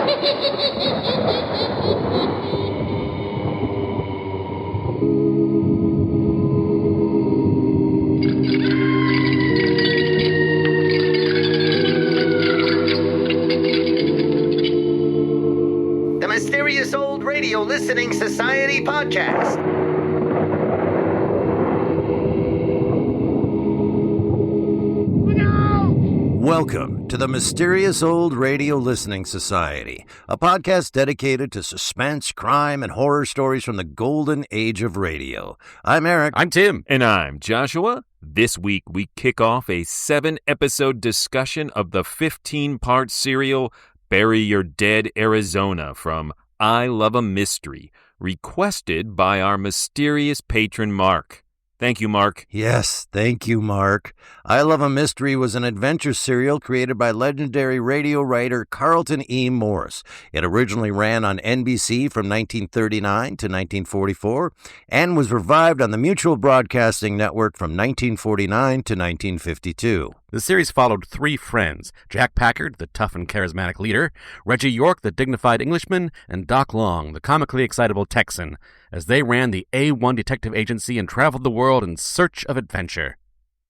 The Mysterious Old Radio Listening Society podcast. Welcome to the Mysterious Old Radio Listening Society, a podcast dedicated to suspense, crime, and horror stories from the golden age of radio. I'm Eric. I'm Tim. And I'm Joshua. This week, we kick off a 7-episode discussion of the 15-part serial Bury Your Dead, Arizona from I Love a Mystery, requested by our mysterious patron Mark. Thank you, Mark. Yes, thank you, Mark. I Love a Mystery was an adventure serial created by legendary radio writer Carlton E. Morris. It originally ran on NBC from 1939 to 1944 and was revived on the Mutual Broadcasting Network from 1949 to 1952. The series followed three friends, Jack Packard, the tough and charismatic leader, Reggie York, the dignified Englishman, and Doc Long, the comically excitable Texan, as they ran the A1 detective agency and traveled the world in search of adventure.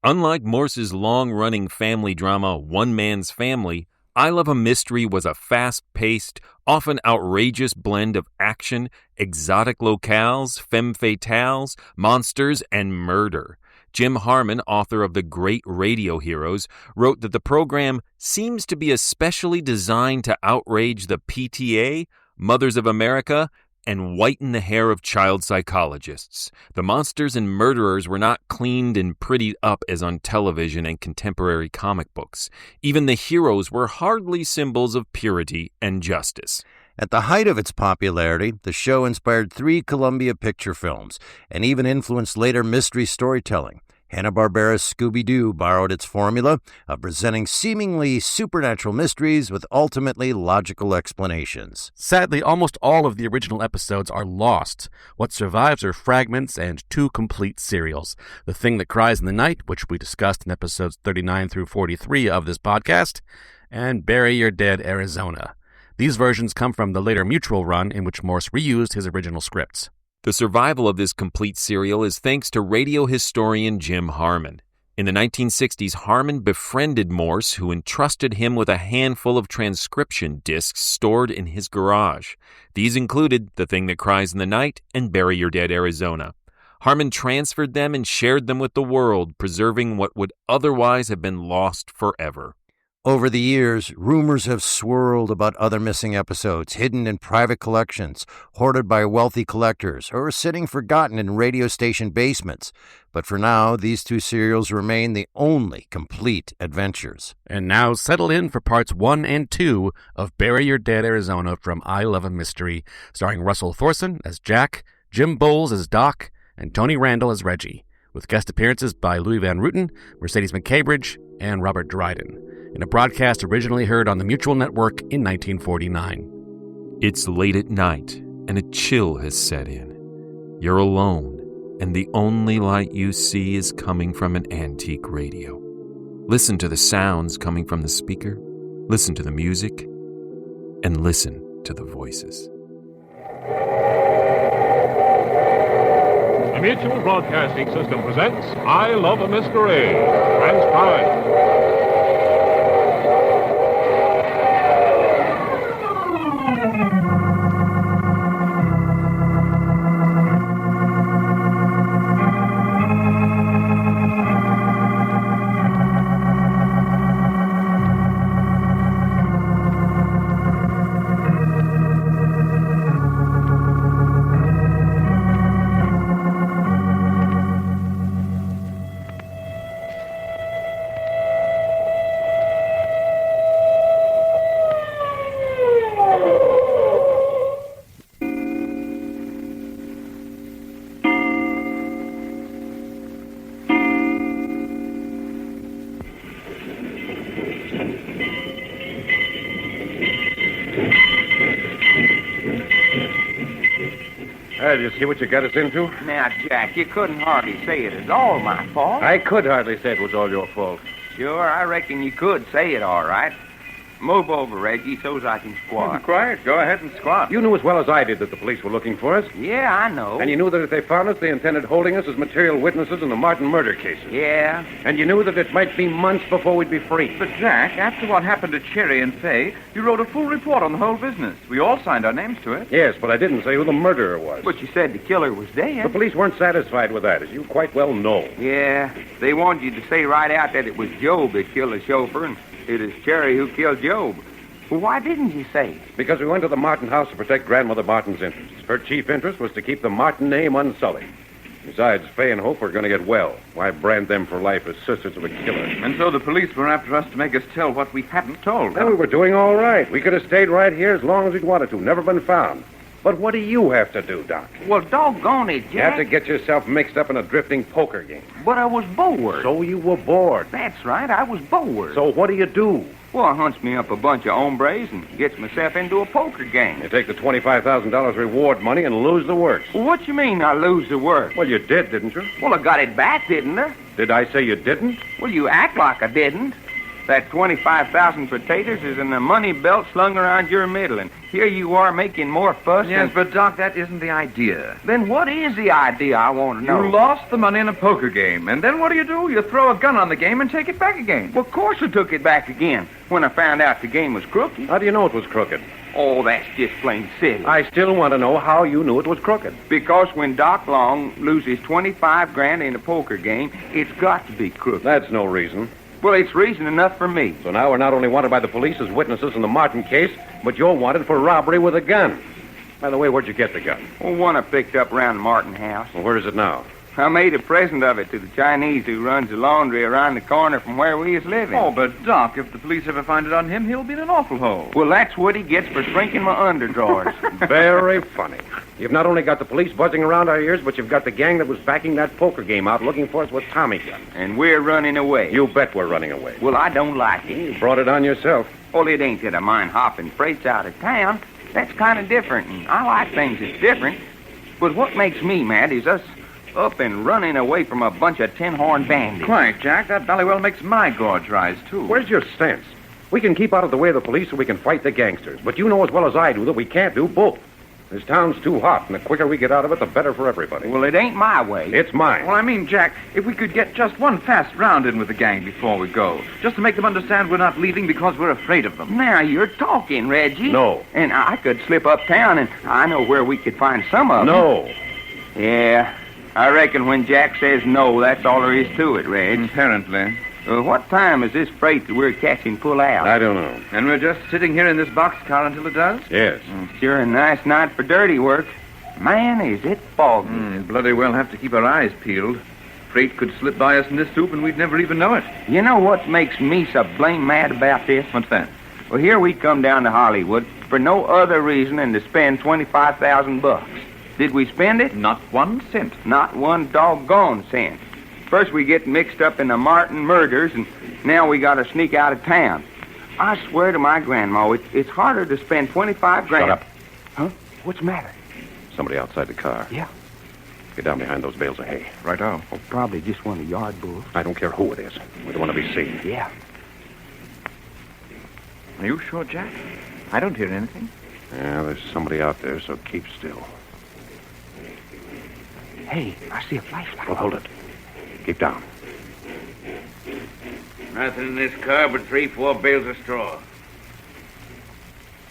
Unlike Morse's long-running family drama One Man's Family, I Love a Mystery was a fast-paced, often outrageous blend of action, exotic locales, femme fatales, monsters, and murder. Jim Harmon, author of The Great Radio Heroes, wrote that the program seems to be especially designed to outrage the PTA, Mothers of America, and whiten the hair of child psychologists. The monsters and murderers were not cleaned and prettied up as on television and contemporary comic books. Even the heroes were hardly symbols of purity and justice. At the height of its popularity, the show inspired 3 Columbia picture films and even influenced later mystery storytelling. Hanna-Barbera's Scooby-Doo borrowed its formula of presenting seemingly supernatural mysteries with ultimately logical explanations. Sadly, almost all of the original episodes are lost. What survives are fragments and 2 complete serials. The Thing That Cries in the Night, which we discussed in episodes 39 through 43 of this podcast, and Bury Your Dead, Arizona. These versions come from the later Mutual run in which Morse reused his original scripts. The survival of this complete serial is thanks to radio historian Jim Harmon. In the 1960s, Harmon befriended Morse, who entrusted him with a handful of transcription discs stored in his garage. These included The Thing That Cries in the Night and Bury Your Dead, Arizona. Harmon transferred them and shared them with the world, preserving what would otherwise have been lost forever. Over the years, rumors have swirled about other missing episodes hidden in private collections, hoarded by wealthy collectors, or sitting forgotten in radio station basements. But for now, these 2 serials remain the only complete adventures. And now settle in for parts 1 and 2 of Bury Your Dead, Arizona from I Love a Mystery, starring Russell Thorson as Jack, Jim Bowles as Doc, and Tony Randall as Reggie, with guest appearances by Louis Van Rooten, Mercedes McCambridge, and Robert Dryden, in a broadcast originally heard on the Mutual Network in 1949. It's late at night, and a chill has set in. You're alone, and the only light you see is coming from an antique radio. Listen to the sounds coming from the speaker, listen to the music, and listen to the voices. The Mutual Broadcasting System presents I Love a Mystery, transcribed. Well, you see what you got us into? Now, Jack, you couldn't hardly say it is all my fault. I could hardly say it was all your fault. Sure, I reckon you could say it all right. Move over, Reggie, so's I can squat. Quiet. Go ahead and squat. You knew as well as I did that the police were looking for us. Yeah, I know. And you knew that if they found us, they intended holding us as material witnesses in the Martin murder cases. Yeah. And you knew that it might be months before we'd be free. But, Jack, after what happened to Cherry and Fay, you wrote a full report on the whole business. We all signed our names to it. Yes, but I didn't say who the murderer was. But you said the killer was dead. The police weren't satisfied with that, as you quite well know. Yeah, they wanted you to say right out that it was Job that killed the chauffeur, and it is Cherry who killed Job. Well, why didn't you say? Because we went to the Martin house to protect Grandmother Martin's interests. Her chief interest was to keep the Martin name unsullied. Besides, Fay and Hope were going to get well. Why brand them for life as sisters of a killer? And so the police were after us to make us tell what we hadn't told. Well, we were doing all right. We could have stayed right here as long as we'd wanted to. Never been found. But what do you have to do, Doc? Well, doggone it, Jack. You have to get yourself mixed up in a drifting poker game. But I was bored. So you were bored. That's right, I was bored. So what do? Well, I hunts me up a bunch of hombres and gets myself into a poker game. You take the $25,000 reward money and lose the works. Well, what you mean I lose the work? Well, you did, didn't you? Well, I got it back, didn't I? Did I say you didn't? Well, you act like I didn't. That 25,000 potatoes is in a money belt slung around your middle, and here you are making more fuss. Yes, but, Doc, that isn't the idea. Then what is the idea, I want to know? You lost the money in a poker game, and then what do? You throw a gun on the game and take it back again. Well, of course I took it back again when I found out the game was crooked. How do you know it was crooked? Oh, that's just plain silly. I still want to know how you knew it was crooked. Because when Doc Long loses 25 grand in a poker game, it's got to be crooked. That's no reason. Well, it's reason enough for me. So now we're not only wanted by the police as witnesses in the Martin case, but you're wanted for robbery with a gun. By the way, where'd you get the gun? Well, one I picked up around the Martin house. Well, where is it now? I made a present of it to the Chinese who runs the laundry around the corner from where we is living. Oh, but, Doc, if the police ever find it on him, he'll be in an awful hole. Well, that's what he gets for shrinking my underdrawers. Very funny. You've not only got the police buzzing around our ears, but you've got the gang that was backing that poker game out looking for us with Tommy guns. And we're running away. You bet we're running away. Well, I don't like it. You brought it on yourself. Well, it ain't that I mind hopping freights out of town. That's kind of different, and I like things that's different. But what makes me mad is us up and running away from a bunch of tin-horn bandits. Quiet, Jack. That Ballywell makes my gorge rise, too. Where's your sense? We can keep out of the way of the police so we can fight the gangsters. But you know as well as I do that we can't do both. This town's too hot, and the quicker we get out of it, the better for everybody. Well, it ain't my way. It's mine. Well, I mean, Jack, if we could get just one fast round in with the gang before we go, just to make them understand we're not leaving because we're afraid of them. Now you're talking, Reggie. No. And I could slip uptown, and I know where we could find some of them. No. Yeah, I reckon when Jack says no, that's all there is to it, Reg. Apparently. What time is this freight that we're catching pull out? I don't know. And we're just sitting here in this boxcar until it does? Yes. Sure a nice night for dirty work. Man, is it foggy. We'd bloody well have to keep our eyes peeled. Freight could slip by us in this soup and we'd never even know it. You know what makes me so blame mad about this? What's that? Well, here we come down to Hollywood for no other reason than to spend $25,000. Did we spend it? Not 1 cent. Not one doggone cent. First we get mixed up in the Martin murders, and now we got to sneak out of town. I swear to my grandma, it's harder to spend 25 grand. Shut up. Huh? What's the matter? Somebody outside the car. Yeah. Get down behind those bales of hay. Right-o. Oh, probably just one of the yard bulls. I don't care who it is. We don't want to be seen. Yeah. Are you sure, Jack? I don't hear anything. Yeah, there's somebody out there, so keep still. Hey, I see a flashlight. Well, hold it. Keep down. Nothing in this car but 3-4 bales of straw.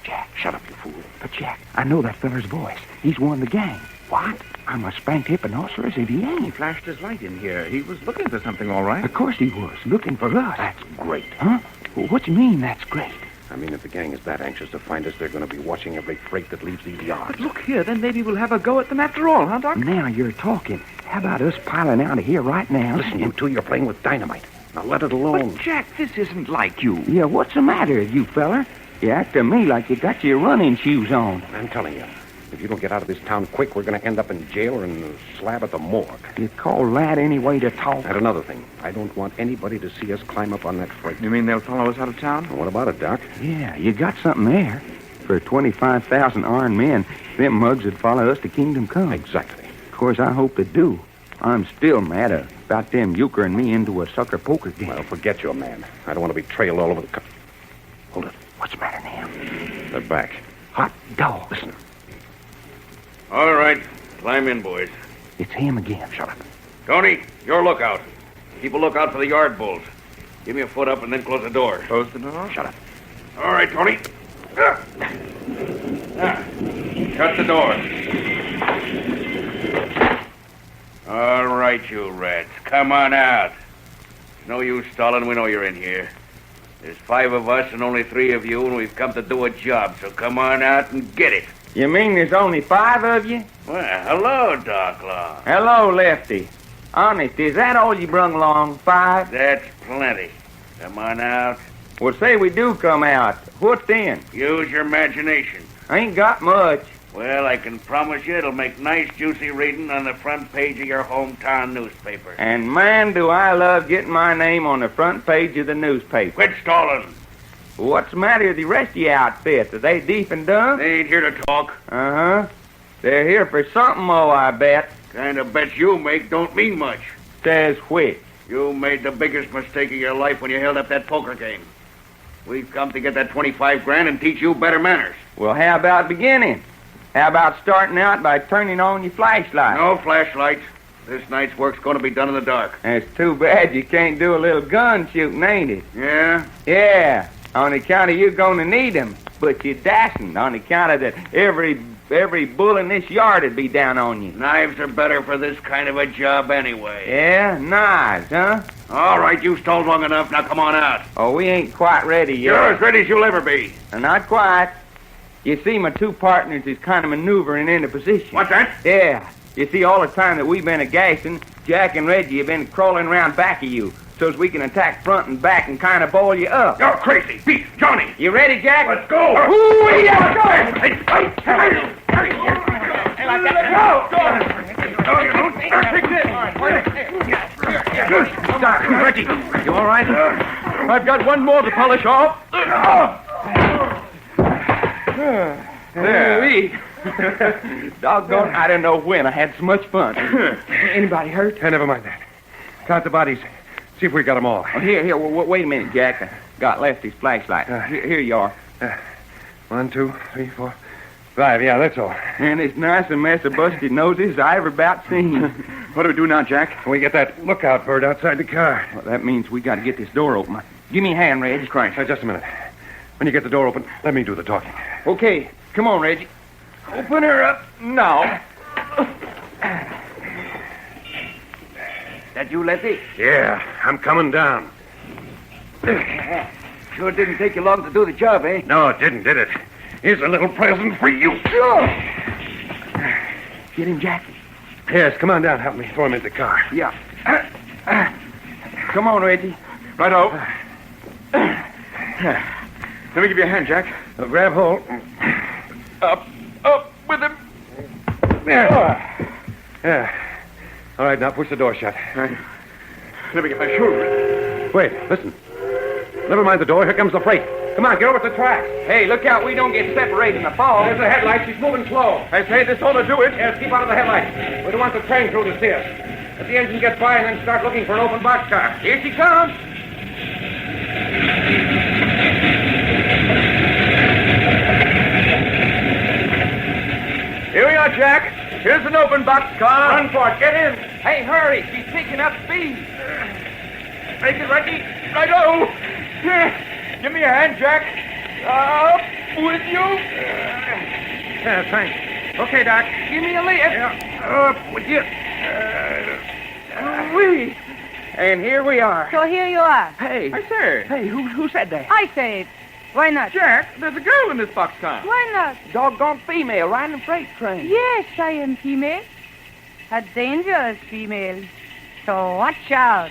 Jack, shut up, you fool. But, Jack, I know that feller's voice. He's one of the gang. What? I'm a spanked hipponoceros if he ain't. He flashed his light in here. He was looking for something, all right. Of course he was. Looking for us. That's great. Huh? Well, what do you mean, that's great? I mean, if the gang is that anxious to find us, they're going to be watching every freight that leaves these yards. But look here, then maybe we'll have a go at them after all, huh, Doc? Now you're talking. How about us piling out of here right now? Listen, you two, you're playing with dynamite. Now let it alone. But, Jack, this isn't like you. Yeah, what's the matter with you, feller? You act to me like you got your running shoes on. I'm telling you, if you don't get out of this town quick, we're going to end up in jail or in a slab at the morgue. You call that any way to talk? And another thing, I don't want anybody to see us climb up on that freight. You mean they'll follow us out of town? Well, what about it, Doc? Yeah, you got something there. For 25,000 armed men, them mugs would follow us to Kingdom Come. Exactly. Of course, I hope they do. I'm still mad about them euchering me into a sucker poker game. Well, forget your man. I don't want to be trailed all over the... Hold it. What's the matter now? They're back. Hot dog. Listen. All right. Climb in, boys. It's him again. Shut up. Tony, your lookout. Keep a lookout for the yard bulls. Give me a foot up and then close the door. Close the door? Shut up. All right, Tony. Shut the door. All right, you rats. Come on out. No use stalling. We know you're in here. There's 5 of us and only 3 of you, and we've come to do a job, so come on out and get it. You mean there's only 5 of you? Well, hello, Doc Long. Hello, Lefty. Honest, is that all you brung along? 5? That's plenty. Come on out. Well, say we do come out. What then? Use your imagination. I ain't got much. Well, I can promise you it'll make nice, juicy reading on the front page of your hometown newspaper. And man, do I love getting my name on the front page of the newspaper. Quit stalling. What's the matter with the rest of your outfit? Are they deep and dumb? They ain't here to talk. Uh-huh. They're here for something, I bet. Kind of bets you make don't mean much. Says which? You made the biggest mistake of your life when you held up that poker game. We've come to get that 25 grand and teach you better manners. Well, how about beginning? How about starting out by turning on your flashlight? No flashlights. This night's work's going to be done in the dark. It's too bad you can't do a little gun shooting, ain't it? Yeah? Yeah, on account of you going to need 'em. But you dasn't on account of that every bull in this yard would be down on you. Knives are better for this kind of a job anyway. Yeah, knives, huh? All right, you stalled long enough. Now come on out. Oh, we ain't quite ready yet. You're as ready as you'll ever be. Not quite. You see, my 2 partners is kind of maneuvering into position. What's that? Yeah. You see, all the time that we've been a-gassing, Jack and Reggie have been crawling around back of you, so's we can attack front and back and kind of boil you up. You're crazy. Beat Johnny. You ready, Jack? Let's go. Ooh, yeah, go! Hey, Like that. Go! Doc, Reggie, you all right? I've got one more to polish off. There. Doggone, I don't know when. I had so much fun. Anybody hurt? Never mind that. Count the bodies. See if we got them all. Oh, here, wait a minute, Jack. I got Lefty's flashlight. Here you are. 1, 2, 3, 4, 5. Yeah, that's all. And it's nice a mess of busted noses I ever about seen. What do we do now, Jack? We get that lookout bird outside the car. Well, that means we got to get this door open. Give me a hand, Reggie. Christ. Just a minute. When you get the door open, let me do the talking. Okay, come on, Reggie. Open her up now. That you, Lefty? Yeah, I'm coming down. Sure didn't take you long to do the job, eh? No, it didn't, did it? Here's a little present for you. Get him, Jack. Yes, come on down. Help me throw him into the car. Yeah. Come on, Reggie. Righto. Let me give you a hand, Jack. Grab hold. Up with him. Yeah. All right, now push the door shut. Let me get my shoes. Wait, listen. Never mind the door. Here comes the freight. Come on, get over to the tracks. Hey, look out. We don't get separated in the fall. There's the headlights. She's moving slow. I say this ought to do it. Yes, keep out of the headlights. We don't want the train crew to see us. If the engine gets by, and then start looking for an open boxcar. Here she comes. Here we are, Jack. Here's an open boxcar. Run for it. Get in. Hey, hurry. She's picking up speed. Make it ready. Righto. Give me a hand, Jack. Up with you. Yeah, thanks. Okay, Doc. Give me a lift. Up with you. Wee. And here we are. So here you are. Hey. I say. Hey, who said that? I say it. Why not? Jack, there's a girl in this boxcar. Why not? Doggone female riding a freight train. Yes, I am female. A dangerous female. So watch out.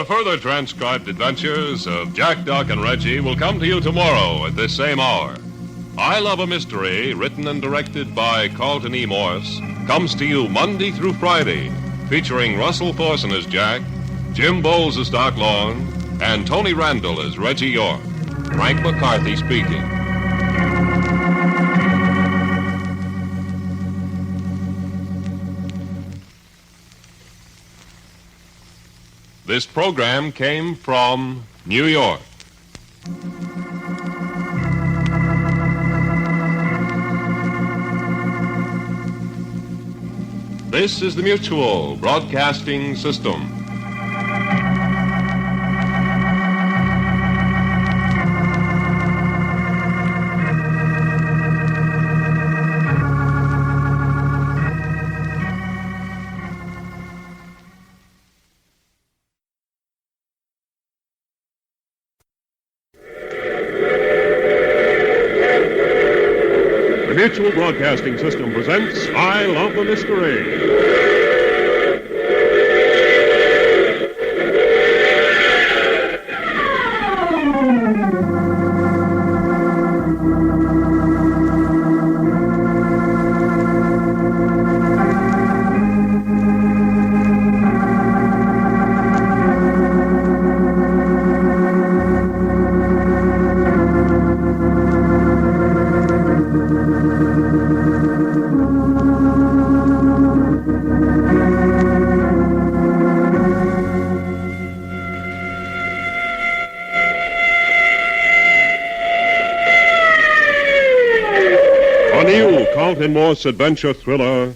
further transcribed adventures of Jack, Doc, and Reggie will come to you tomorrow at this same hour. I Love a Mystery, written and directed by Carlton E. Morse, comes to you Monday through Friday, featuring Russell Thorson as Jack, Jim Bowles as Doc Long, and Tony Randall as Reggie York. Frank McCarthy speaking. This program came from New York. This is the Mutual Broadcasting System. Mutual Broadcasting System presents I Love a Mystery. Carlton Morse adventure thriller,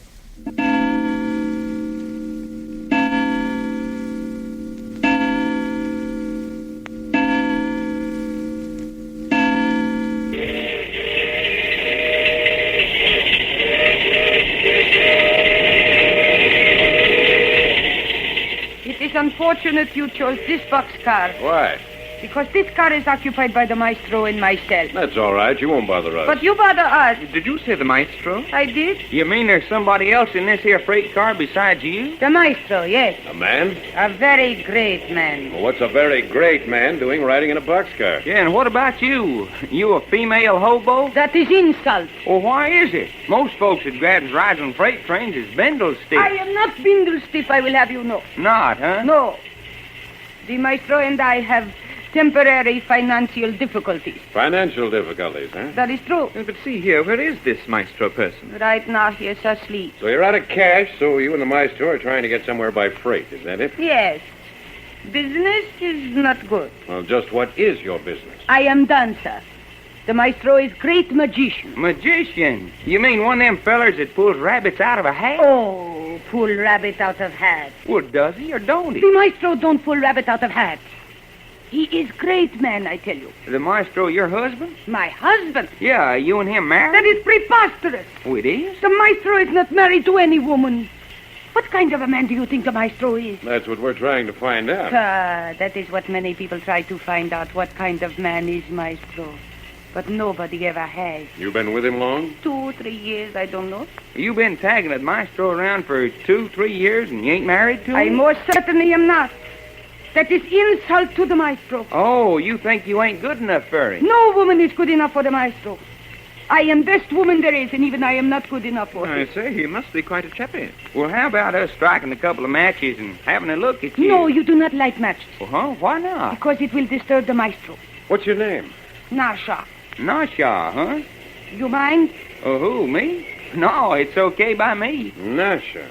It is unfortunate you chose this boxcar. Why? Because this car is occupied by the Maestro and myself. That's all right. You won't bother us. But you bother us. Did you say the Maestro? I did. You mean there's somebody else in this here freight car besides you? The Maestro, yes. A man? A very great man. Well, what's a very great man doing riding in a boxcar? Yeah, and what about you? You a female hobo? That is insult. Well, why is it? Most folks that grabs rides on freight trains is bindle stiff. I am not bindle stiff, I will have you know. Not, huh? No. The Maestro and I have temporary financial difficulties. Financial difficulties, huh? That is true. But see here, where is this Maestro person? Right now he is asleep. So you're out of cash, so you and the Maestro are trying to get somewhere by freight, is that it? Yes. Business is not good. Well, just what is your business? I am dancer. The Maestro is great magician. Magician? You mean one of them fellers that pulls rabbits out of a hat? Oh, pull rabbit out of hat. Well, does he or don't he? The Maestro don't pull rabbit out of hat. He is great man, I tell you. The Maestro your husband? My husband? Yeah, you and him married? That is preposterous. Oh, it is? The Maestro is not married to any woman. What kind of a man do you think the Maestro is? That's what we're trying to find out. That is what many people try to find out, what kind of man is Maestro. But nobody ever has. You been with him long? 2, 3 years, I don't know. You been tagging that Maestro around for 2, 3 years and you ain't married to him? I most certainly am not. That is insult to the Maestro. Oh, you think you ain't good enough for him? No woman is good enough for the Maestro. I am best woman there is, and even I am not good enough for him. I say, he must be quite a chappy. Well, how about us striking a couple of matches and having a look at you? No, you do not light matches. Huh? Why not? Because it will disturb the Maestro. What's your name? Nasha. Nasha, huh? You mind? Oh, who, me? No, it's okay by me. Nasha.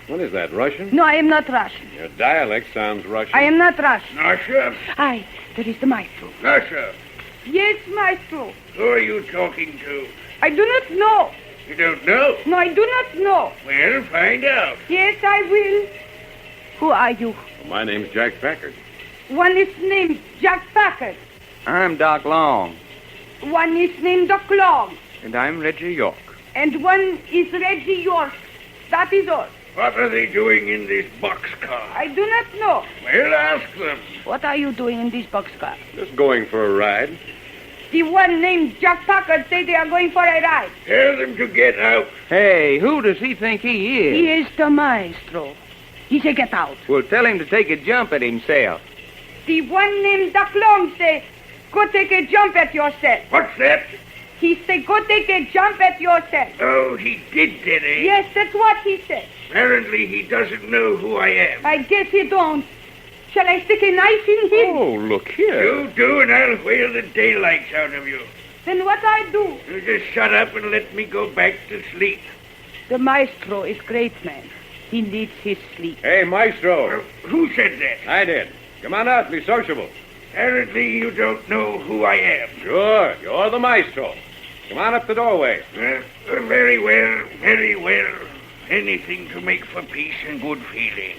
What is that, Russian? No, I am not Russian. Your dialect sounds Russian. I am not Russian. Nasha? Aye, that is the Maestro. Nasha, Yes, Maestro. who are you talking to? I do not know. You don't know? No, I do not know. Well, find out. Yes, I will. Who are you? Well, my name's Jack Packard. One is named Jack Packard. I'm Doc Long. One is named Doc Long. And I'm Reggie York. And one is Reggie York. That is all. What are they doing in this boxcar? I do not know. Well, ask them. What are you doing in this boxcar? Just going for a ride. The one named Jack Packard say they are going for a ride. Tell them to get out. Hey, who does he think he is? He is the Maestro. He say get out. Well, tell him to take a jump at himself. The one named Duck Long say, go take a jump at yourself. What's that? He say, go take a jump at yourself. Oh, he did, eh? Yes, that's what he said. Apparently he doesn't know who I am. I guess he don't. Shall I stick a knife in him? Oh, look here. You do, and I'll whale the daylights out of you. Then what I do? You just shut up and let me go back to sleep. The Maestro is great man. He needs his sleep. Hey, Maestro. Who said that? I did. Come on out, be sociable. Apparently you don't know who I am. Sure, you're the Maestro. Come on up the doorway. Very well, very well. Anything to make for peace and good feeling.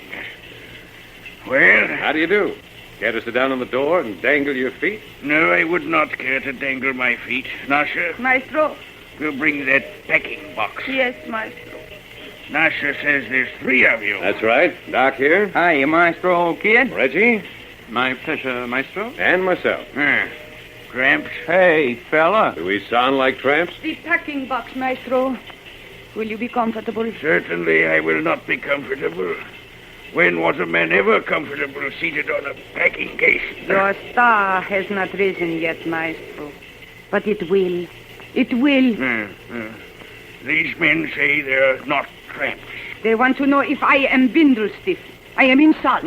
Well? How do you do? Care to sit down on the door and dangle your feet? No, I would not care to dangle my feet. Nasha? Maestro? We'll bring that packing box. Yes, Maestro. Nasha says there's 3 of you. That's right. Doc here. Hiya, Maestro, old kid. Reggie. My pleasure, Maestro. And myself. Tramps? Hey, fella. Do we sound like tramps? The packing box, Maestro. Will you be comfortable? Certainly I will not be comfortable. When was a man ever comfortable seated on a packing case? Your star has not risen yet, Maestro. But it will. It will. These men say they're not tramps. They want to know if I am Bindlestiff. I am insult.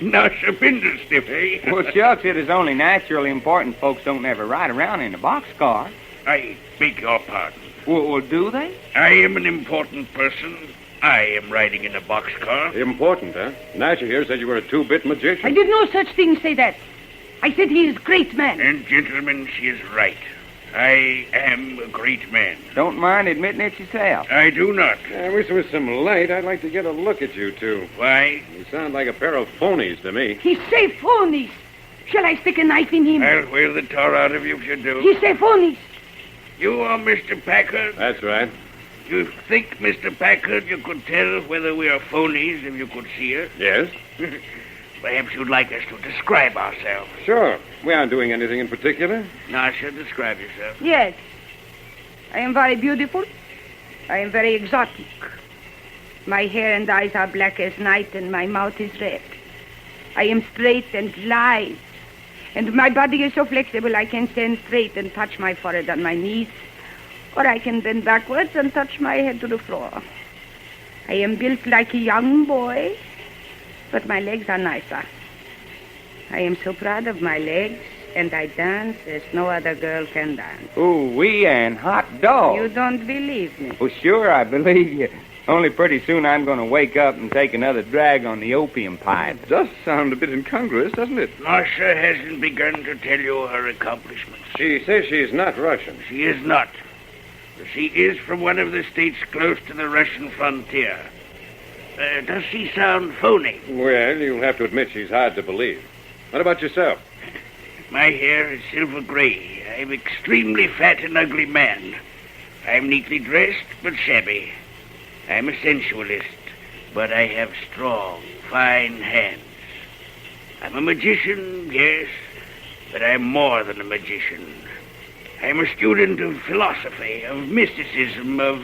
Nasha Bindlestiff, eh? Well, shucks, it is only naturally important folks don't ever ride around in a boxcar. I beg your pardon. Well, do they? I am an important person. I am riding in a boxcar. Important, huh? Nasha here said you were a 2-bit magician. I did no such thing say that. I said he is great man. And, gentlemen, she is right. I am a great man. Don't mind admitting it yourself. I do not. I wish there was some light. I'd like to get a look at you two. Why? You sound like a pair of phonies to me. He say phonies. Shall I stick a knife in him? I'll whale the tar out of you if you do. He say phonies. You are Mr. Packard? That's right. You think, Mr. Packard, you could tell whether we are phonies if you could see us? Yes? Perhaps you'd like us to describe ourselves. Sure. We aren't doing anything in particular. Nasha, describe yourself. Yes. I am very beautiful. I am very exotic. My hair and eyes are black as night, and my mouth is red. I am straight and lithe, and my body is so flexible I can stand straight and touch my forehead on my knees, or I can bend backwards and touch my head to the floor. I am built like a young boy, but my legs are nicer. I am so proud of my legs, and I dance as no other girl can dance. Ooh-wee and hot dog. You don't believe me? Well, sure, I believe you. Only pretty soon I'm going to wake up and take another drag on the opium pipe. It does sound a bit incongruous, doesn't it? Nasha hasn't begun to tell you her accomplishments. She says she's not Russian. She is not. She is from one of the states close to the Russian frontier. Does she sound phony? Well, you'll have to admit she's hard to believe. What about yourself? My hair is silver gray. I'm extremely fat and ugly man. I'm neatly dressed, but shabby. I'm a sensualist, but I have strong, fine hands. I'm a magician, yes, but I'm more than a magician. I'm a student of philosophy, of mysticism, of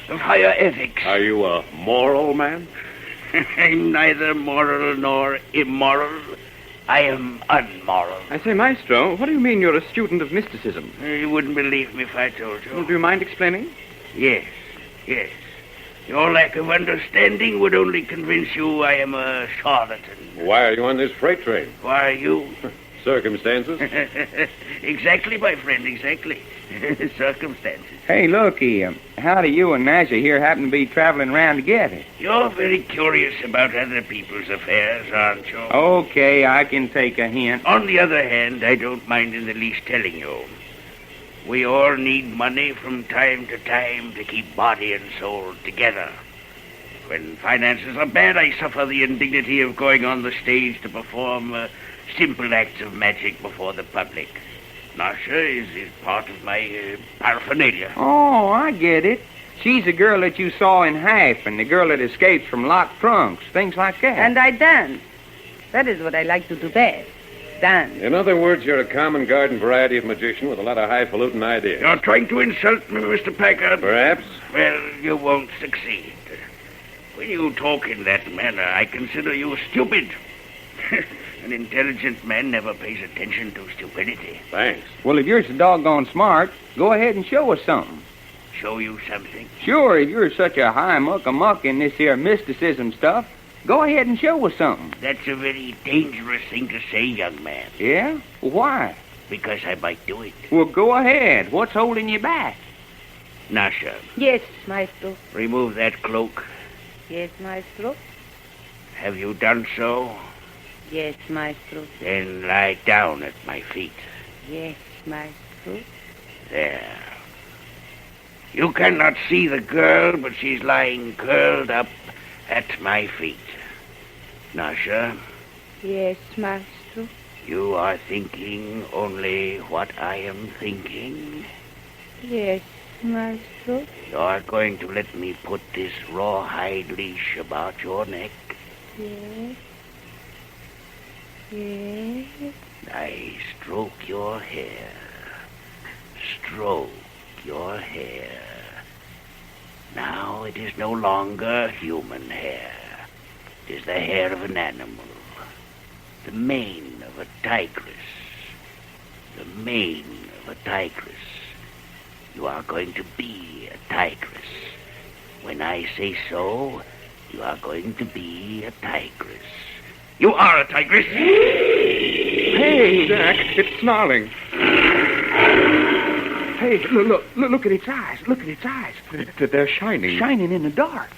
higher ethics. Are you a moral man? I'm neither moral nor immoral. I am unmoral. I say, Maestro, what do you mean you're a student of mysticism? You wouldn't believe me if I told you. Well, do you mind explaining? Yes. Your lack of understanding would only convince you I am a charlatan. Why are you on this freight train? Why are you? Circumstances? Exactly, my friend, exactly. Circumstances. Hey, looky, how do you and Nasha here happen to be traveling around together? You're very curious about other people's affairs, aren't you? Okay, I can take a hint. On the other hand, I don't mind in the least telling you. We all need money from time to time to keep body and soul together. When finances are bad, I suffer the indignity of going on the stage to perform simple acts of magic before the public. Nasha is part of my paraphernalia. Oh, I get it. She's the girl that you saw in Half and the girl that escapes from locked trunks, things like that. And I dance. That is what I like to do best. Dance. In other words, you're a common garden variety of magician with a lot of highfalutin ideas. You're trying to insult me, Mr. Packard? Perhaps. Well, you won't succeed. When you talk in that manner, I consider you stupid. An intelligent man never pays attention to stupidity. Thanks. Well, if you're so doggone smart, go ahead and show us something. Show you something? Sure, if you're such a high muck in this here mysticism stuff, go ahead and show us something. That's a very dangerous thing to say, young man. Yeah? Why? Because I might do it. Well, go ahead. What's holding you back? Nasha, Yes, Maestro. remove that cloak. Yes, Maestro. Have you done so? Yes, Maestro. Then lie down at my feet. Yes, Maestro. There. You cannot see the girl, but she's lying curled up at my feet. Nasha, Yes, Maestro. you are thinking only what I am thinking. Yes, Maestro. You're going to let me put this rawhide leash about your neck. Yes. Yes. I stroke your hair. Stroke your hair. Now it is no longer human hair. It is the hair of an animal. The mane of a tigress. The mane of a tigress. You are going to be a tigress. When I say so, you are going to be a tigress. You are a tigress. Hey, Jack, it's snarling. Hey, look at its eyes. Look at its eyes. They're shining. Shining in the dark.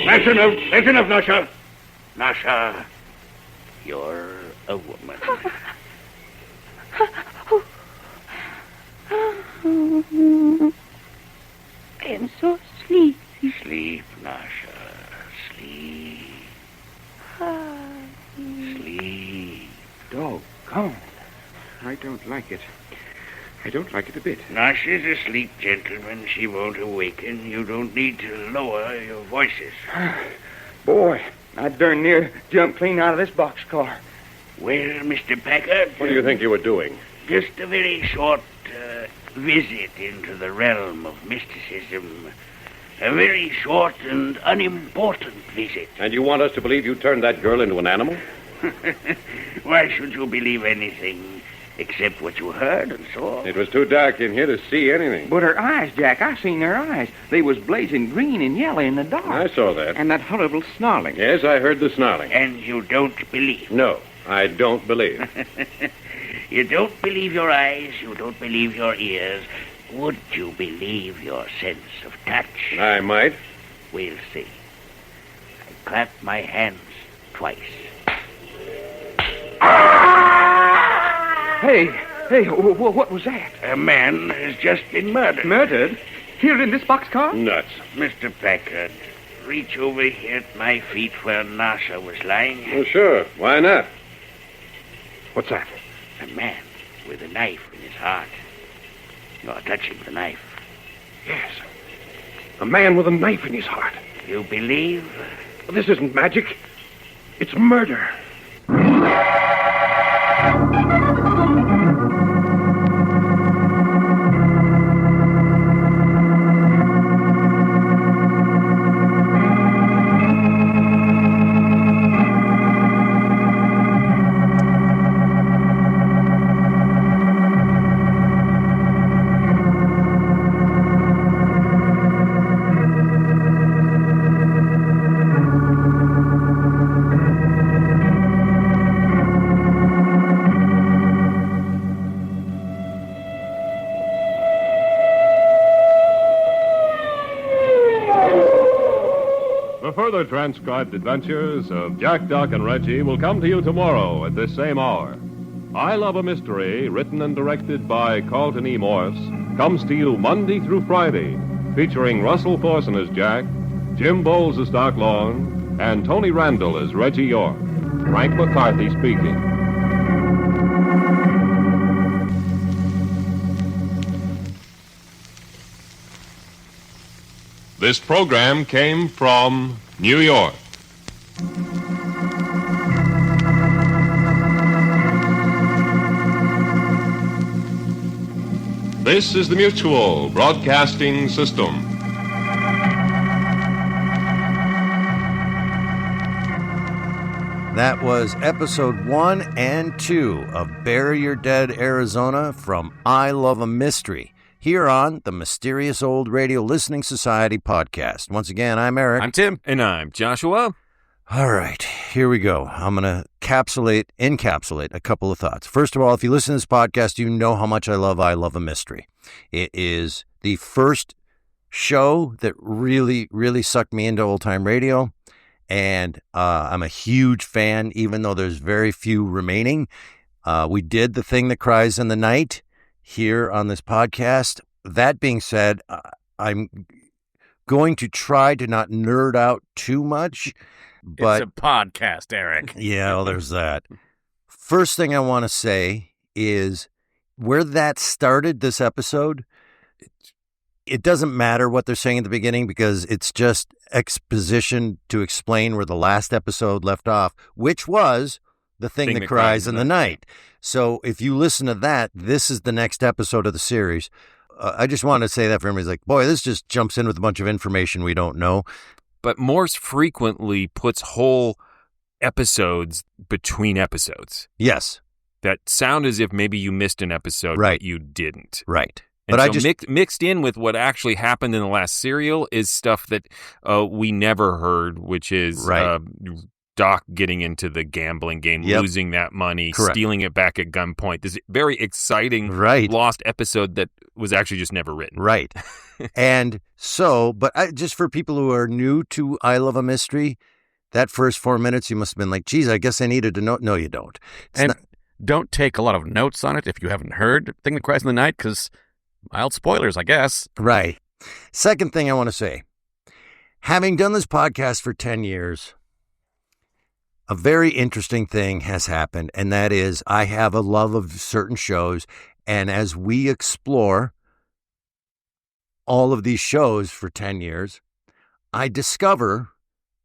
That's enough. That's enough, Nasha. Nasha, you're a woman. I am so sleepy. Sleep, Nasha. Sleep. Sleep. Doggone. I don't like it. I don't like it a bit. Nasha's asleep, gentlemen. She won't awaken. You don't need to lower your voices. Boy, I darn near jumped clean out of this boxcar. Well, Mr. Packard. What do you think you were doing? Just a very short visit into the realm of mysticism. A very short and unimportant visit. And you want us to believe you turned that girl into an animal? Why should you believe anything except what you heard and saw? It was too dark in here to see anything. But her eyes, Jack, I seen her eyes. They was blazing green and yellow in the dark. I saw that. And that horrible snarling. Yes, I heard the snarling. And you don't believe? No, I don't believe. You don't believe your eyes, you don't believe your ears. Would you believe your sense of touch? I might. We'll see. I clap my hands twice. Hey, what was that? A man has just been murdered. Murdered? Here in this boxcar? Nuts. Mr. Packard, reach over here at my feet where Nasha was lying. Well, sure. Why not? What's that? A man with a knife in his heart. You're touching the knife. Yes. A man with a knife in his heart. You believe? This isn't magic. It's murder. The further transcribed adventures of Jack, Doc, and Reggie will come to you tomorrow at this same hour. I Love a Mystery, written and directed by Carlton E. Morse, comes to you Monday through Friday, featuring Russell Thorson as Jack, Jim Bowles as Doc Long, and Tony Randall as Reggie York. Frank McCarthy speaking. This program came from New York. This is the Mutual Broadcasting System. That was episode 1 and 2 of Bury Your Dead, Arizona from I Love a Mystery, here on the Mysterious Old Radio Listening Society podcast. Once again, I'm Eric. I'm Tim. And I'm Joshua. All right, here we go. I'm going to encapsulate a couple of thoughts. First of all, if you listen to this podcast, you know how much I Love a Mystery. It is the first show that really, really sucked me into old-time radio. And I'm a huge fan, even though there's very few remaining. We did The Thing That Cries in the Night here on this podcast. That being said, I'm going to try to not nerd out too much. But it's a podcast, Eric. Yeah, well, there's that. First thing I want to say is where that started, this episode, it doesn't matter what they're saying at the beginning because it's just exposition to explain where the last episode left off, which was The Thing That Cries in the Night. So if you listen to that, this is the next episode of the series. I just want to say that for everybody's like, boy, this just jumps in with a bunch of information we don't know. But Morse frequently puts whole episodes between episodes. Yes. That sound as if maybe you missed an episode, right. But you didn't. Right. And but so mixed in with what actually happened in the last serial is stuff that we never heard, which is Doc getting into the gambling game, losing that money, stealing it back at gunpoint. This very exciting lost episode that was actually just never written. Right. And so, but just for people who are new to I Love a Mystery, that first 4 minutes, you must have been like, geez, I guess I needed to know. No, you don't. Don't take a lot of notes on it if you haven't heard Thing That Cries in the Night, because mild spoilers, I guess. Right. Second thing I want to say, having done this podcast for 10 years, a very interesting thing has happened, and that is I have a love of certain shows, and as we explore all of these shows for 10 years, I discover,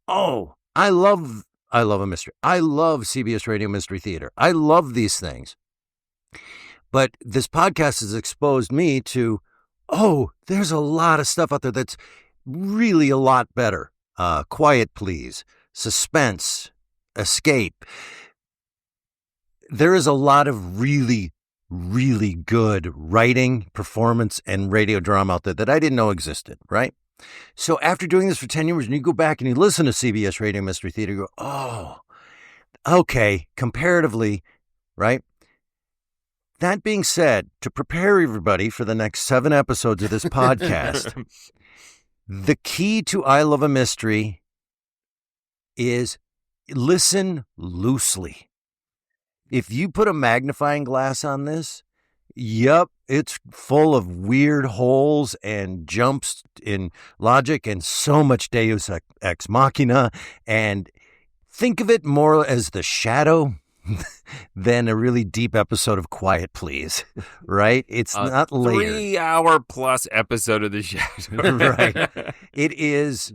I love a mystery. I love CBS Radio Mystery Theater. I love these things. But this podcast has exposed me to, there's a lot of stuff out there that's really a lot better. Quiet Please, Suspense, Escape. There is a lot of really, really good writing, performance, and radio drama out there that I didn't know existed, right? So after doing this for 10 years, and you go back and you listen to CBS Radio Mystery Theater, you go, okay, comparatively, right? That being said, to prepare everybody for the next 7 episodes of this podcast, the key to I Love a Mystery is listen loosely. If you put a magnifying glass on this, it's full of weird holes and jumps in logic and so much Deus Ex Machina. And think of it more as The Shadow than a really deep episode of Quiet Please, right? It's not layered. 3-hour-plus episode of The Shadow. Right. It is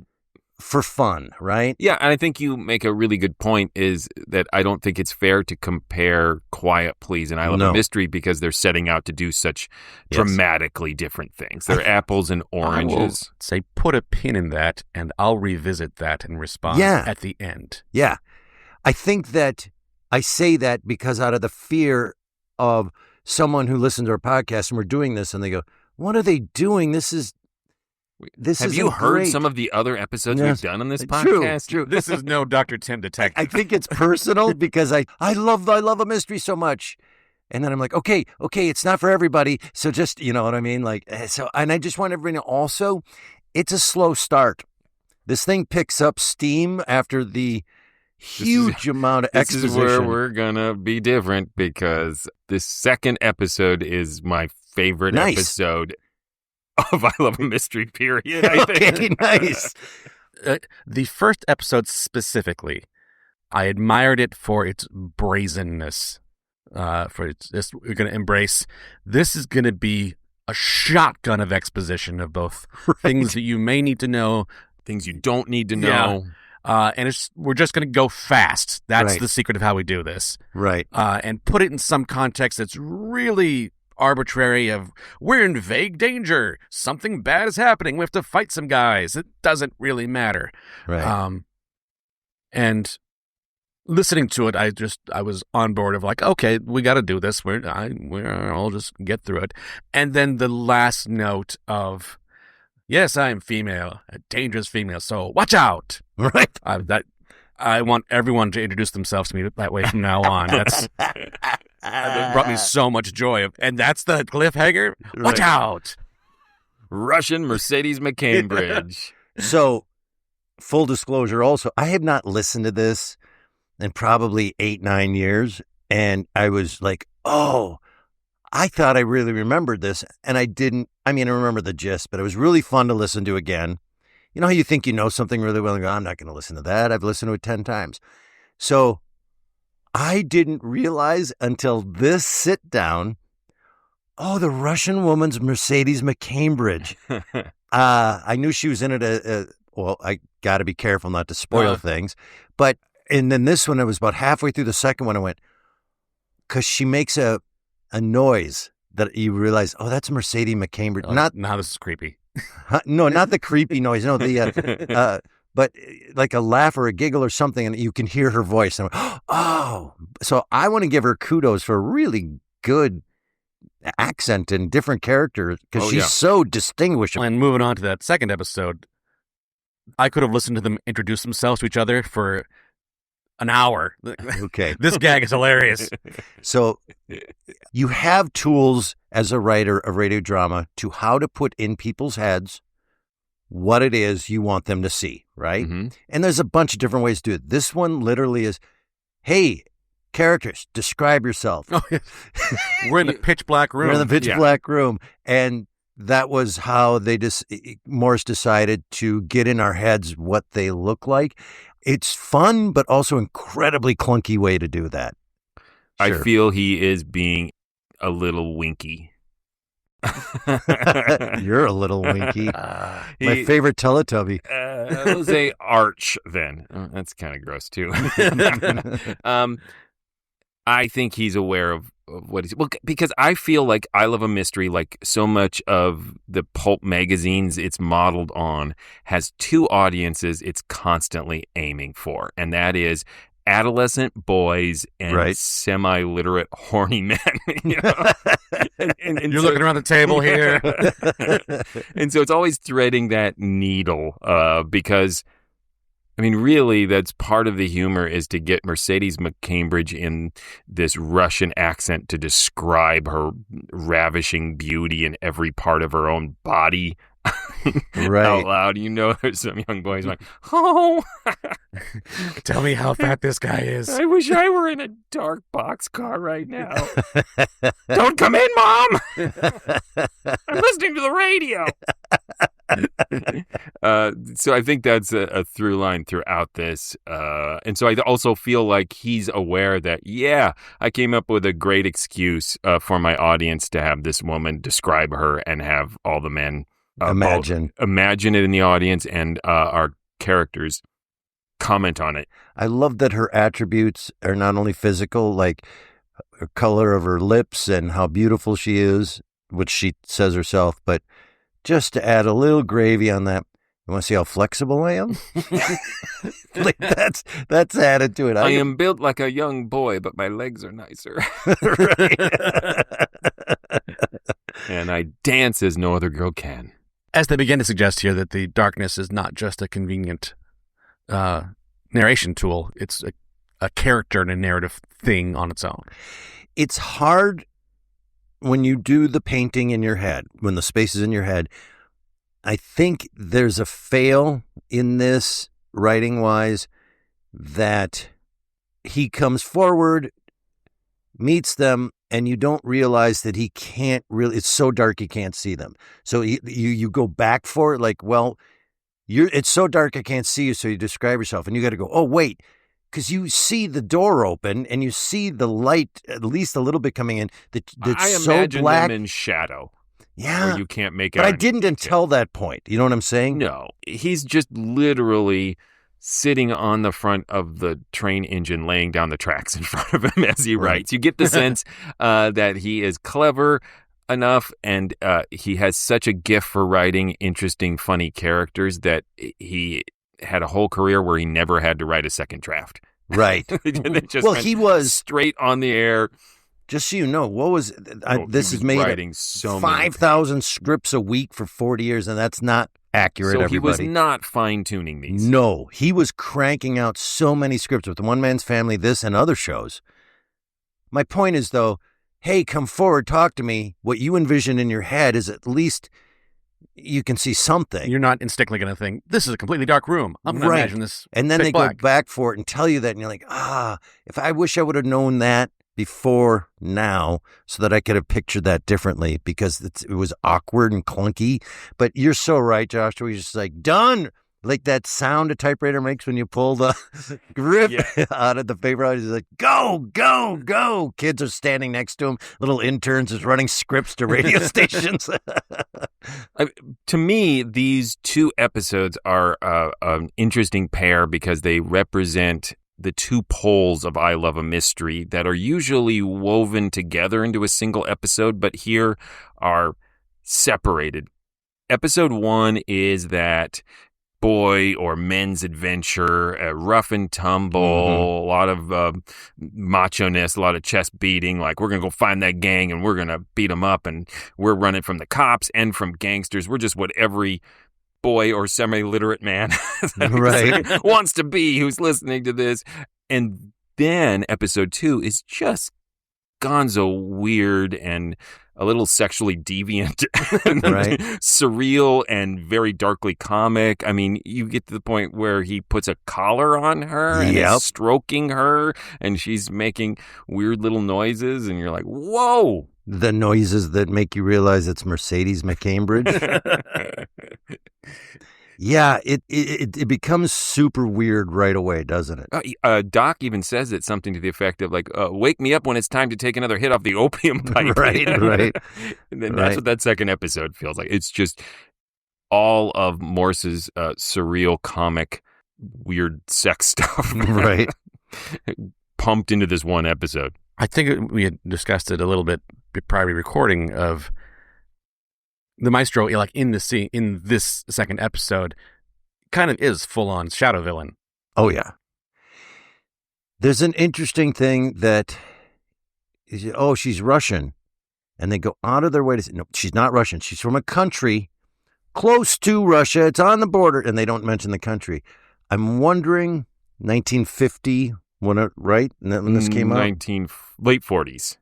for fun, right? Yeah, and I think you make a really good point is that I don't think it's fair to compare Quiet Please and I Love a Mystery because they're setting out to do such dramatically different things. They're apples and oranges. Say put a pin in that, and I'll revisit that and respond at the end. Yeah. I think that I say that because out of the fear of someone who listens to our podcast and we're doing this and they go, what are they doing? Have you heard great. Some of the other episodes we've done on this podcast? True. This is no Dr. Tim detective. I think it's personal because I love a mystery so much. And then I'm like, okay, it's not for everybody. So just, you know what I mean? And I just want everybody to also, it's a slow start. This thing picks up steam after the huge amount of exposition. This is where we're going to be different because this second episode is my favorite episode of I Love a Mystery, period, I think. Okay, nice. The first episode specifically, I admired it for its brazenness. We're going to embrace. This is going to be a shotgun of exposition of both things that you may need to know, things you don't need to know. And we're just going to go fast. That's the secret of how we do this. Right. And put it in some context that's really arbitrary of we're in vague danger. Something bad is happening. We have to fight some guys. It doesn't really matter. Right. And listening to it, I was on board of like, okay, we got to do this. I'll just get through it. And then the last note of, yes, I am female, a dangerous female, so watch out. Right. I want everyone to introduce themselves to me that way from now on. That brought me so much joy. And that's the cliffhanger. Watch out. Russian Mercedes McCambridge. So, full disclosure also, I have not listened to this in probably 8-9 years. And I was like, oh, I thought I really remembered this. And I didn't. I mean, I remember the gist, but it was really fun to listen to again. You know how you think you know something really well and go, I'm not going to listen to that. I've listened to it 10 times. So I didn't realize until this sit down, oh, the Russian woman's Mercedes McCambridge. I knew she was in it. Well, I got to be careful not to spoil things. And then this one, I was about halfway through the second one. I went, because she makes a noise that you realize, oh, that's Mercedes McCambridge. Now this is creepy. No, not the creepy noise. No, but like a laugh or a giggle or something, and you can hear her voice. And oh, so I want to give her kudos for a really good accent and different characters because she's so distinguishable. And moving on to that second episode, I could have listened to them introduce themselves to each other for an hour. Okay. This gag is hilarious. So you have tools as a writer of radio drama to how to put in people's heads what it is you want them to see, right? Mm-hmm. And there's a bunch of different ways to do it. This one literally is, hey, characters, describe yourself. Oh, yes. We're in the pitch black room. We're in the pitch black room. And that was how Morse decided to get in our heads what they look like. It's fun, but also incredibly clunky way to do that. I feel he is being a little winky. You're a little winky. My favorite Teletubby. I'll say Arch then. Oh, that's kind of gross too. I think he's aware of what he's... Well, because I feel like I Love a Mystery, like so much of the pulp magazines it's modeled on, has two audiences it's constantly aiming for. And that is adolescent boys and semi-literate horny men. You know? and you're looking around the table here. And so it's always threading that needle because... I mean, really, that's part of the humor is to get Mercedes McCambridge in this Russian accent to describe her ravishing beauty in every part of her own body out loud. You know, there's some young boys like, oh, tell me how fat this guy is. I wish I were in a dark boxcar right now. Don't come in, Mom. I'm listening to the radio. So I think that's a through line throughout this. And so I also feel like he's aware that, I came up with a great excuse for my audience to have this woman describe her and have all the men imagine it in the audience and our characters comment on it. I love that her attributes are not only physical, like the color of her lips and how beautiful she is, which she says herself, but just to add a little gravy on that, you want to see how flexible I am? Like that's added to it. I am built like a young boy, but my legs are nicer. And I dance as no other girl can. As they begin to suggest here that the darkness is not just a convenient narration tool, it's a character and a narrative thing on its own. It's hard when you do the painting in your head, when the space is in your head. I think there's a fail in this writing-wise that he comes forward, meets them, and you don't realize that he can't really, it's so dark he can't see them. So you go back for it like, well, it's so dark I can't see you, so you describe yourself. And you got to go, oh, wait, because you see the door open and you see the light at least a little bit coming in. That's I so imagine black. them in shadow. Yeah. Where you can't make it. But I didn't until that point. You know what I'm saying? No. He's just literally sitting on the front of the train engine, laying down the tracks in front of him as he writes. You get the sense that he is clever enough and he has such a gift for writing interesting, funny characters that he had a whole career where he never had to write a second draft. Right. And it just Well, went he was straight on the air. Just so you know, what was this he is was made writing so many. 5,000 scripts a week for 40 years, and that's not accurate. So everybody. he was not fine-tuning these. No, he was cranking out so many scripts with One Man's Family, this, and other shows. My point is, though, hey, come forward, talk to me. What you envision in your head is at least you can see something. You're not instinctively going to think, this is a completely dark room. I'm going to imagine this. And then pitch they black. go back for it and tell you that, and you're like, if I wish I would have known that before now so that I could have pictured that differently, because it was awkward and clunky. But you're so right, Joshua. You're just like, done. Like that sound a typewriter makes when you pull the grip out of the paper. He's like, go, go, go. Kids are standing next to him. Little interns is running scripts to radio stations. To me, these two episodes are an interesting pair because they represent the two poles of I Love a Mystery that are usually woven together into a single episode, but here are separated. Episode 1 is that boy or men's adventure, rough and tumble, a lot of macho-ness, a lot of chest beating, like we're going to go find that gang and we're going to beat them up and we're running from the cops and from gangsters. We're just what every boy or semi-literate man wants to be who's listening to this. And then episode 2 is just gonzo weird and a little sexually deviant, surreal and very darkly comic. I mean, you get to the point where he puts a collar on her and is stroking her and she's making weird little noises and you're like, whoa. The noises that make you realize it's Mercedes McCambridge. Yeah, it becomes super weird right away, doesn't it? Doc even says it something to the effect of like, wake me up when it's time to take another hit off the opium pipe. Right. And then that's what that second episode feels like. It's just all of Morse's surreal, comic, weird sex stuff. Right. Pumped into this one episode. I think we had discussed it a little bit prior to recording of the Maestro, like in the scene, in this second episode, kind of is full-on shadow villain. Oh, yeah. There's an interesting thing that, she's Russian. And they go out of their way to say, no, she's not Russian. She's from a country close to Russia. It's on the border. And they don't mention the country. I'm wondering, 1950, right? When this came out? Late 40s.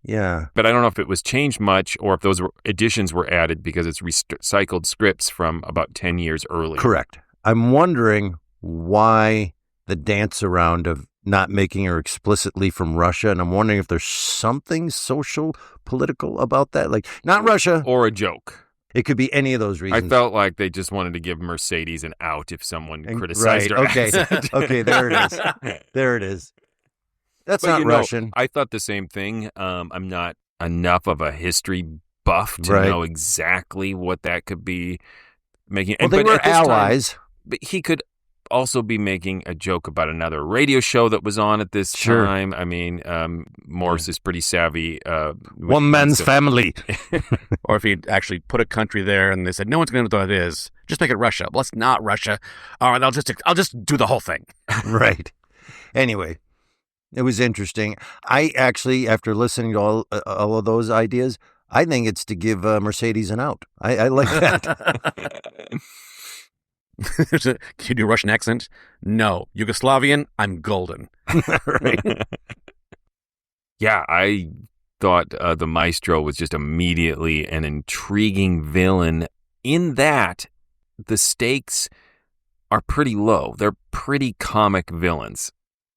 Yeah. But I don't know if it was changed much or if those additions were added because it's recycled scripts from about 10 years earlier. Correct. I'm wondering why the dance around of not making her explicitly from Russia. And I'm wondering if there's something social, political about that. Like, not Russia. Or a joke. It could be any of those reasons. I felt like they just wanted to give Mercedes an out if someone criticized her. Okay. Okay, there it is. There it is. That's not Russian. I thought the same thing. I'm not enough of a history buff to know exactly what that could be making. Well, they were allies. But he could also be making a joke about another radio show that was on at this time. I mean, Morse is pretty savvy. One Man's Family. Or if he'd actually put a country there and they said, no one's going to know what it is, just make it Russia. Well, it's not Russia. All right, I'll just do the whole thing. Right. Anyway. It was interesting. I actually, after listening to all of those ideas, I think it's to give Mercedes an out. I like that. Can you do a Russian accent? No. Yugoslavian? I'm golden. Right. Yeah, I thought the Maestro was just immediately an intriguing villain in that the stakes are pretty low. They're pretty comic villains.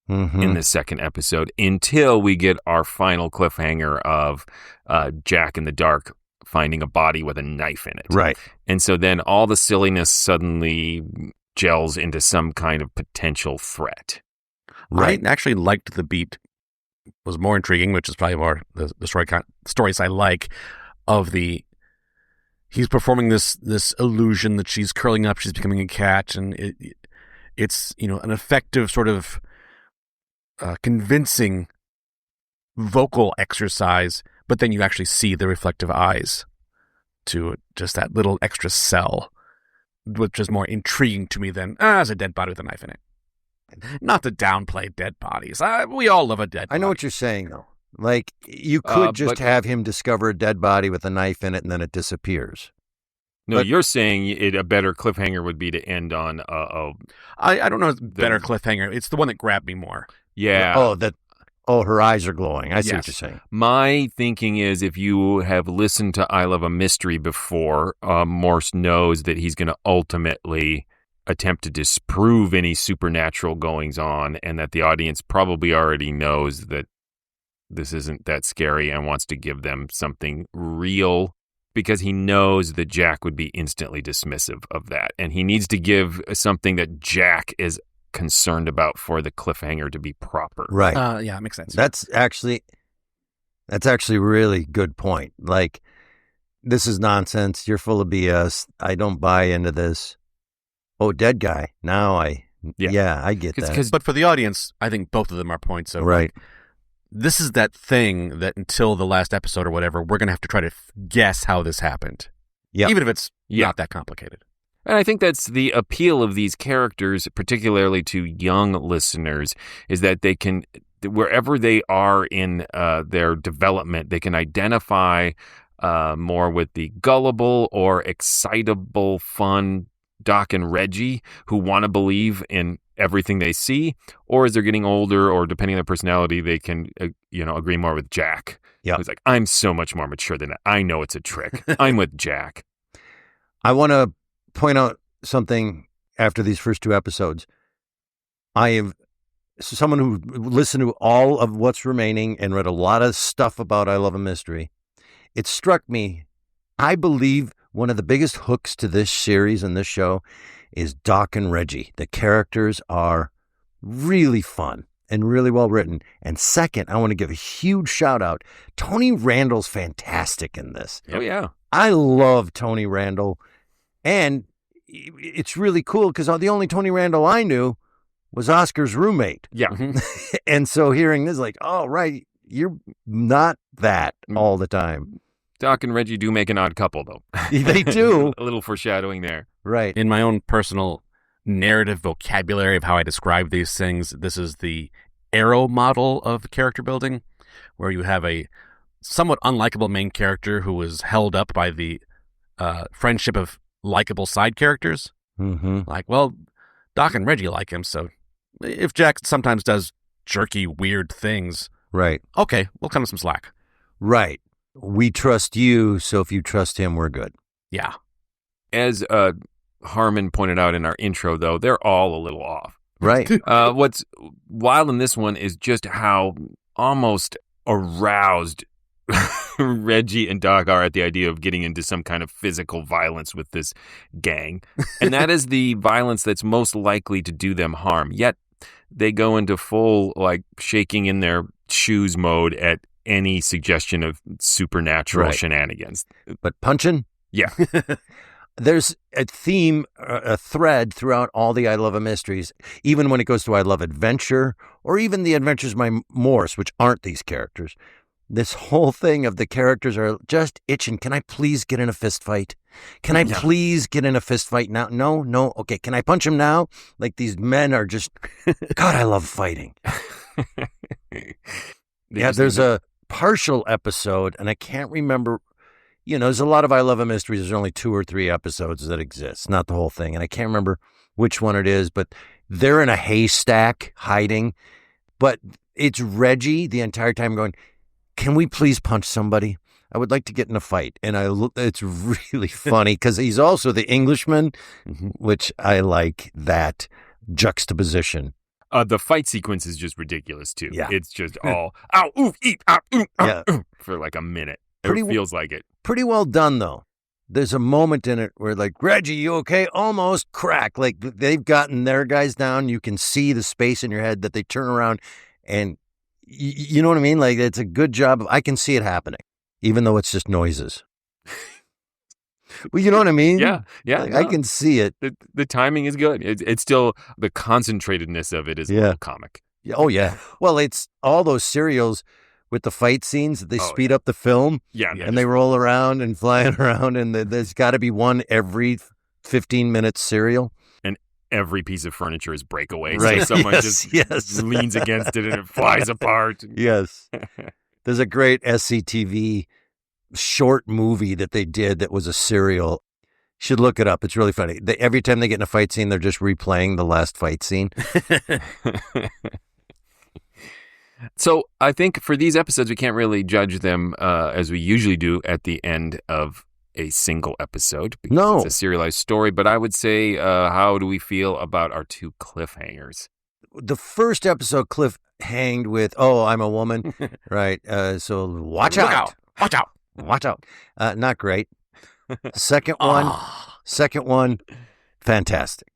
In the second episode until we get our final cliffhanger of Jack in the dark finding a body with a knife in it. Right. And so then all the silliness suddenly gels into some kind of potential threat. Right. I actually liked the beat. It was more intriguing, which is probably more the stories I like of the he's performing this illusion that she's curling up, she's becoming a cat, and it's an effective sort of convincing vocal exercise, but then you actually see the reflective eyes to just that little extra cell, which is more intriguing to me than as a dead body with a knife in it. Not to downplay dead bodies. We all love a dead body. I know what you're saying, though. Like, you could just have him discover a dead body with a knife in it, and then it disappears. No, you're saying a better cliffhanger would be to end on I don't know if it's better cliffhanger. It's the one that grabbed me more. Yeah. Her eyes are glowing. I see what you're saying. My thinking is if you have listened to I Love a Mystery before, Morse knows that he's going to ultimately attempt to disprove any supernatural goings on, and that the audience probably already knows that this isn't that scary and wants to give them something real, because he knows that Jack would be instantly dismissive of that. And he needs to give something that Jack is concerned about for the cliffhanger to be proper. Right. Yeah, it makes sense. That's actually a really good point. Like, this is nonsense. You're full of BS. I don't buy into this. Oh, dead guy. Now I get that. But for the audience, I think both of them are points of right. This is that thing that until the last episode or whatever, we're going to have to try to guess how this happened. Yeah. Even if it's not that complicated. And I think that's the appeal of these characters, particularly to young listeners, is that they can, wherever they are in their development, they can identify more with the gullible or excitable, fun Doc and Reggie who want to believe in everything they see, or as they're getting older, or depending on their personality, they can agree more with Jack. Yeah, who's like, I'm so much more mature than that. I know it's a trick. I'm with Jack. I want to point out something after these first two episodes. I am someone who listened to all of what's remaining and read a lot of stuff about I Love a Mystery. It struck me, I believe one of the biggest hooks to this series and this show is Doc and Reggie. The characters are really fun and really well written. And second, I want to give a huge shout out. Tony Randall's fantastic in this. Oh, yeah. I love Tony Randall. And it's really cool because the only Tony Randall I knew was Oscar's roommate. Yeah. And so hearing this, like, oh, right, you're not that all the time. Doc and Reggie do make an odd couple, though. They do. A little foreshadowing there. Right. In my own personal narrative vocabulary of how I describe these things, this is the Arrow model of character building, where you have a somewhat unlikable main character who is held up by the friendship of likable side characters. Mm-hmm. Like, well, Doc and Reggie like him, so if Jack sometimes does jerky, weird things, right? Okay, we'll cut him some slack. Right. We trust you, so if you trust him, we're good. Yeah. As Harmon pointed out in our intro, though, they're all a little off. Right. What's wild in this one is just how almost aroused Reggie and Doc are at the idea of getting into some kind of physical violence with this gang. And that is the violence that's most likely to do them harm. Yet they go into full, like, shaking in their shoes mode at any suggestion of supernatural shenanigans. But punching? Yeah. There's a theme, a thread throughout all the I Love a Mysteries, even when it goes to I Love Adventure, or even the Adventures by Morse, which aren't these characters. This whole thing of the characters are just itching. Can I please get in a fist fight? Can I please get in a fist fight now? No. Okay, can I punch him now? Like, these men are just, God, I love fighting. There's a partial episode, and I can't remember. There's a lot of I Love a Mystery. There's only 2 or 3 episodes that exist, not the whole thing. And I can't remember which one it is, but they're in a haystack hiding. But it's Reggie the entire time going, can we please punch somebody? I would like to get in a fight. And it's really funny because he's also the Englishman, which I like that juxtaposition. The fight sequence is just ridiculous, too. Yeah. It's just all, ow, oof, eat, ow, ooh, for like a minute. It feels like it. Pretty well done, though. There's a moment in it where, like, Reggie, you okay? Almost crack. Like, they've gotten their guys down. You can see the space in your head that they turn around and, you know what I mean? Like, it's a good job. I can see it happening, even though it's just noises. Well, you know what I mean? Yeah. Like, No. I can see it. The timing is good. It's still, the concentratedness of it is a little comic. Oh, yeah. Well, it's all those serials with the fight scenes that they speed up the film. Yeah. And they roll around and flying around, and there's got to be one every 15 minutes serial. every piece of furniture is breakaway. Right. So someone Yes, just leans against it and it flies apart. Yes. There's a great SCTV short movie that they did that was a serial. Should look it up. It's really funny. Every time they get in a fight scene, they're just replaying the last fight scene. So I think for these episodes, we can't really judge them as we usually do at the end of a single episode. Because No. It's a serialized story. But I would say, how do we feel about our 2 cliffhangers? The first episode cliffhanged with, "Oh, I'm a woman." Right. So watch Look out. Watch out. Watch out. Not great. Second one, fantastic.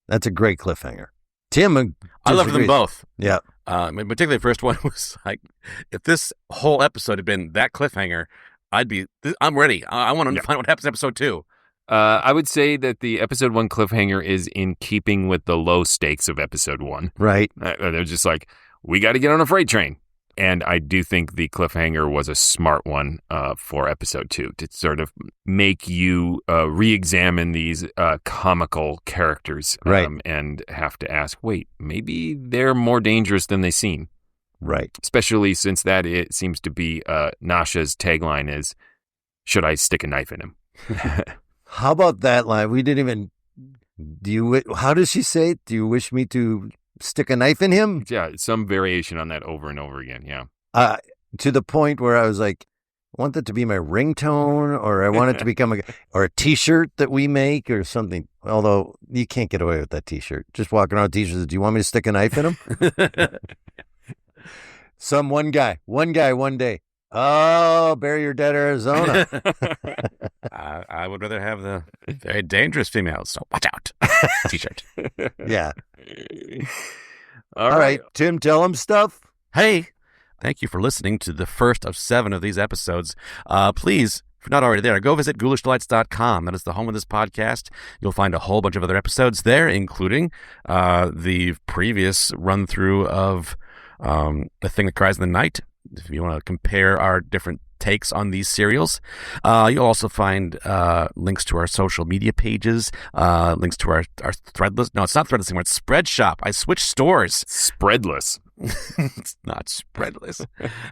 That's a great cliffhanger. Tim, I love them disagrees. both. Yeah. Particularly the first one was like, if this whole episode had been that cliffhanger, I'm ready. I want to find what happens in episode 2. I would say that the episode 1 cliffhanger is in keeping with the low stakes of episode 1. Right. They're just like, we got to get on a freight train. And I do think the cliffhanger was a smart one for episode 2 to sort of make you re-examine these comical characters, right, and have to ask, wait, maybe they're more dangerous than they seem. Right. Especially since that it seems to be Nasha's tagline is, should I stick a knife in him? How about that line? We didn't even... How does she say it? Do you wish me to stick a knife in him? Yeah, some variation on that over and over again, yeah. To the point where I was like, I want that to be my ringtone, or I want it to become a T-shirt that we make or something. Although you can't get away with that T-shirt. Just walking around with T-shirts. Do you want me to stick a knife in him? One guy, one day. Oh, bury your dead Arizona. I would rather have the very dangerous females, so watch out. T-shirt. Yeah. All right, Tim, tell him stuff. Hey, thank you for listening to the first of 7 of these episodes. Please, if you're not already there, go visit ghoulishdelights.com. That is the home of this podcast. You'll find a whole bunch of other episodes there, including the previous run-through of The Thing That Cries in the Night. If you want to compare our different takes on these serials, you'll also find links to our social media pages, links to our Threadless. No, it's not Threadless anymore. It's Spreadshop. I switched stores. Spreadless. It's not Spreadless.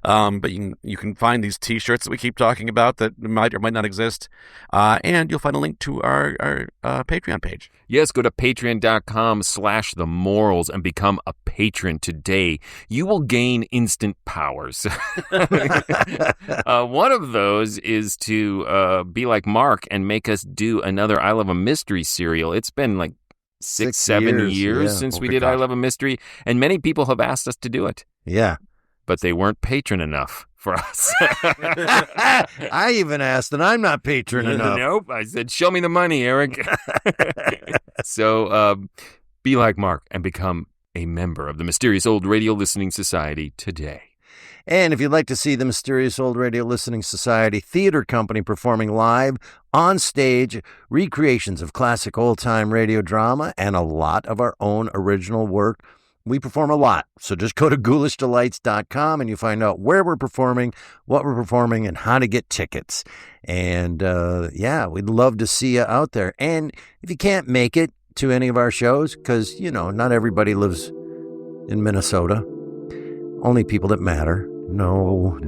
But you can find these T-shirts that we keep talking about that might or might not exist, and you'll find a link to our Patreon page. Yes, go to patreon.com/themorals and become a patron today. You will gain instant powers. One of those is to be like Mark and make us do another I Love a Mystery serial. It's been like 6-7 years since we did I Love a Mystery, and many people have asked us to do it. Yeah. But they weren't patron enough for us. I even asked, and I'm not patron enough. Nope. I said, show me the money, Eric. So be like Mark and become a member of the Mysterious Old Radio Listening Society today. And if you'd like to see the Mysterious Old Radio Listening Society Theater Company performing live on stage recreations of classic old-time radio drama and a lot of our own original work, we perform a lot. So just go to ghoulishdelights.com and you find out where we're performing, what we're performing, and how to get tickets. And we'd love to see you out there. And if you can't make it to any of our shows, because, not everybody lives in Minnesota, only people that matter. No.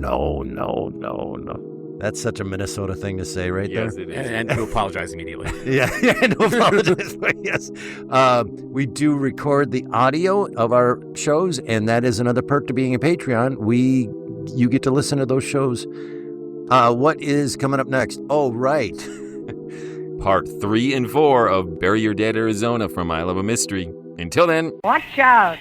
That's such a Minnesota thing to say right there. Yes, it is. And to apologize immediately. Yeah, no apologize. Yes. We do record the audio of our shows, and that is another perk to being a Patreon. You get to listen to those shows. What is coming up next? Oh, right. Part 3 and 4 of Bury Your Dead Arizona from I Love a Mystery. Until then, Watch out.